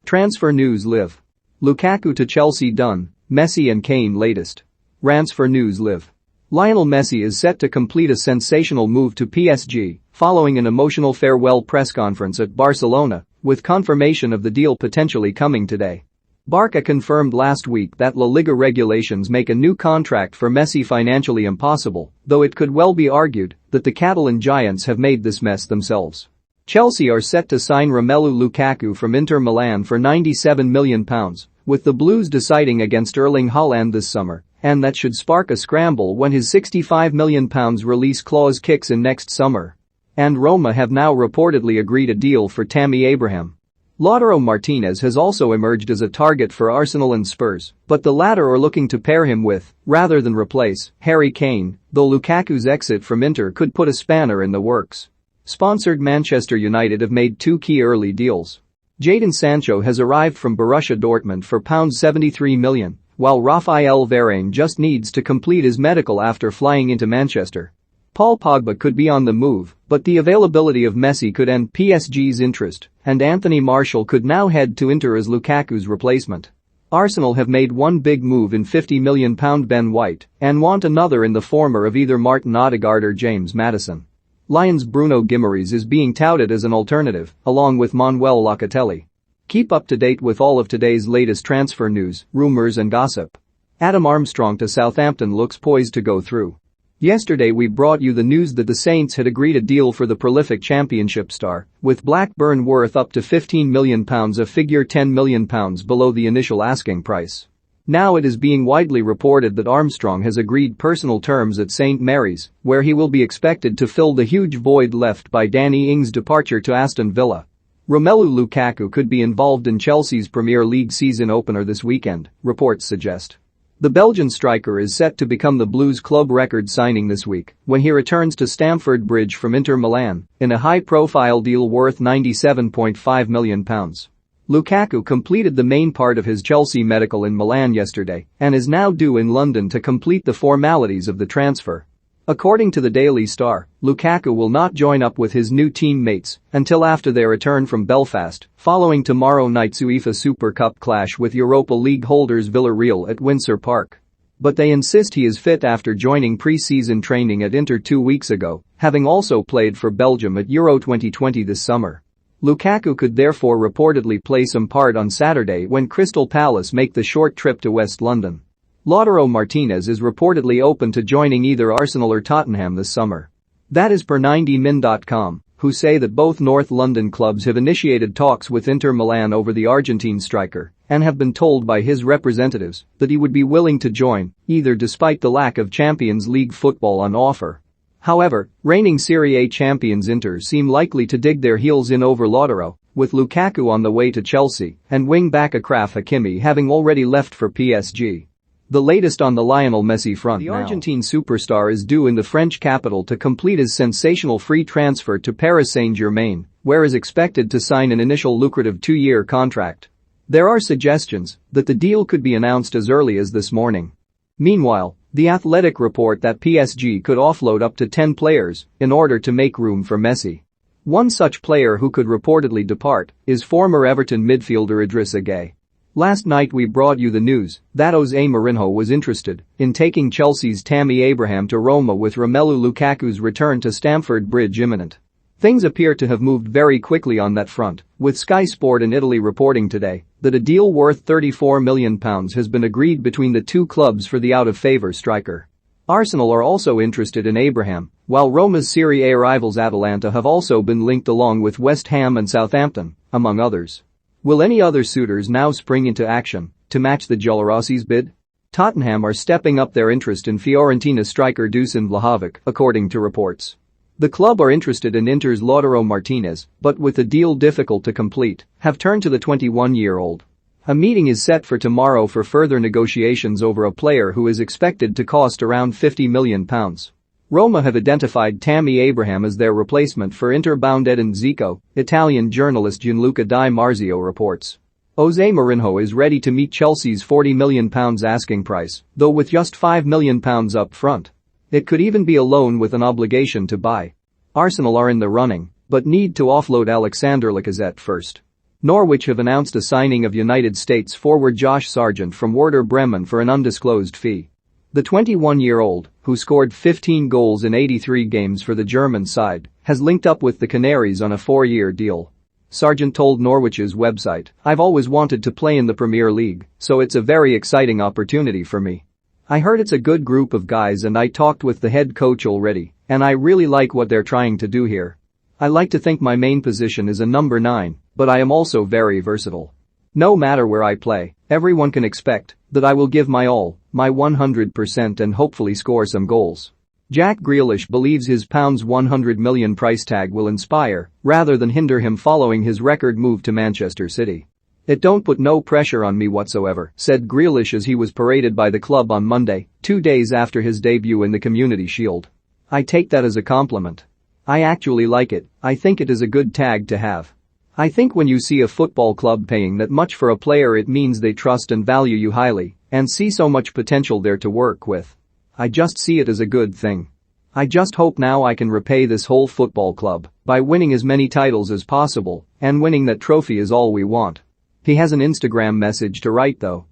Transfer news live. Lukaku to Chelsea done, Messi and Kane latest. Transfer news live. Lionel Messi is set to complete a sensational move to PSG following an emotional farewell press conference at Barcelona, with confirmation of the deal potentially coming today. Barca confirmed last week that La Liga regulations make a new contract for Messi financially impossible, though it could well be argued that the Catalan giants have made this mess themselves. Chelsea are set to sign Romelu Lukaku from Inter Milan for £97 million, with the Blues deciding against Erling Haaland this summer, and that should spark a scramble when his £65 million release clause kicks in next summer. And Roma have now reportedly agreed a deal for Tammy Abraham. Lautaro Martinez has also emerged as a target for Arsenal and Spurs, but the latter are looking to pair him with, rather than replace, Harry Kane, though Lukaku's exit from Inter could put a spanner in the works. Sponsored Manchester United have made two key early deals. Jadon Sancho has arrived from Borussia Dortmund for £73 million, while Raphael Varane just needs to complete his medical after flying into Manchester. Paul Pogba could be on the move, but the availability of Messi could end PSG's interest, and Anthony Martial could now head to Inter as Lukaku's replacement. Arsenal have made one big move in £50 million Ben White and want another in the former of either Martin Odegaard or James Maddison. Lyons' Bruno Guimaraes is being touted as an alternative, along with Manuel Locatelli. Keep up to date with all of today's latest transfer news, rumors and gossip. Adam Armstrong to Southampton looks poised to go through. Yesterday we brought you the news that the Saints had agreed a deal for the prolific Championship star, with Blackburn worth up to £15 million, a figure £10 million below the initial asking price. Now it is being widely reported that Armstrong has agreed personal terms at St Mary's, where he will be expected to fill the huge void left by Danny Ings' departure to Aston Villa. Romelu Lukaku could be involved in Chelsea's Premier League season opener this weekend, reports suggest. The Belgian striker is set to become the Blues' club record signing this week when he returns to Stamford Bridge from Inter Milan in a high-profile deal worth £97.5 million. Lukaku completed the main part of his Chelsea medical in Milan yesterday and is now due in London to complete the formalities of the transfer. According to the Daily Star, Lukaku will not join up with his new teammates until after their return from Belfast, following tomorrow night's UEFA Super Cup clash with Europa League holders Villarreal at Windsor Park. But they insist he is fit after joining pre-season training at Inter 2 weeks ago, having also played for Belgium at Euro 2020 this summer. Lukaku could therefore reportedly play some part on Saturday when Crystal Palace make the short trip to West London. Lautaro Martinez is reportedly open to joining either Arsenal or Tottenham this summer. That is per 90min.com, who say that both North London clubs have initiated talks with Inter Milan over the Argentine striker and have been told by his representatives that he would be willing to join, either despite the lack of Champions League football on offer. However, reigning Serie A champions Inter seem likely to dig their heels in over Lautaro, with Lukaku on the way to Chelsea and wing-back Achraf Hakimi having already left for PSG. The latest on the Lionel Messi front now. The Argentine superstar is due in the French capital to complete his sensational free transfer to Paris Saint-Germain, where is expected to sign an initial lucrative 2-year contract. There are suggestions that the deal could be announced as early as this morning. Meanwhile, The Athletic report that PSG could offload up to 10 players in order to make room for Messi. One such player who could reportedly depart is former Everton midfielder Idrissa Gueye. Last night we brought you the news that Jose Mourinho was interested in taking Chelsea's Tammy Abraham to Roma with Romelu Lukaku's return to Stamford Bridge imminent. Things appear to have moved very quickly on that front, with Sky Sport in Italy reporting today that a deal worth £34 million has been agreed between the two clubs for the out-of-favour striker. Arsenal are also interested in Abraham, while Roma's Serie A rivals Atalanta have also been linked along with West Ham and Southampton, among others. Will any other suitors now spring into action to match the Giallorossi's bid? Tottenham are stepping up their interest in Fiorentina striker Dusan Vlahovic, according to reports. The club are interested in Inter's Lautaro Martinez, but with the deal difficult to complete, have turned to the 21-year-old. A meeting is set for tomorrow for further negotiations over a player who is expected to cost around £50 million. Roma have identified Tammy Abraham as their replacement for Inter-bound Edin Dzeko, Italian journalist Gianluca Di Marzio reports. Jose Mourinho is ready to meet Chelsea's £40 million asking price, though with just £5 million up front. It could even be a loan with an obligation to buy. Arsenal are in the running, but need to offload Alexander Lacazette first. Norwich have announced a signing of United States forward Josh Sargent from Werder Bremen for an undisclosed fee. The 21-year-old, who scored 15 goals in 83 games for the German side, has linked up with the Canaries on a 4-year deal. Sargent told Norwich's website, "I've always wanted to play in the Premier League, so it's a very exciting opportunity for me. I heard it's a good group of guys and I talked with the head coach already, and I really like what they're trying to do here. I like to think my main position is a number 9, but I am also very versatile. No matter where I play, everyone can expect that I will give my all, my 100% and hopefully score some goals." Jack Grealish believes his £100 million price tag will inspire rather than hinder him following his record move to Manchester City. "It don't put no pressure on me whatsoever," said Grealish as he was paraded by the club on Monday, 2 days after his debut in the Community Shield. "I take that as a compliment. I actually like it. I think it is a good tag to have. I think when you see a football club paying that much for a player, it means they trust and value you highly and see so much potential there to work with. I just see it as a good thing. I just hope now I can repay this whole football club by winning as many titles as possible, and winning that trophy is all we want." He has an Instagram message to write though,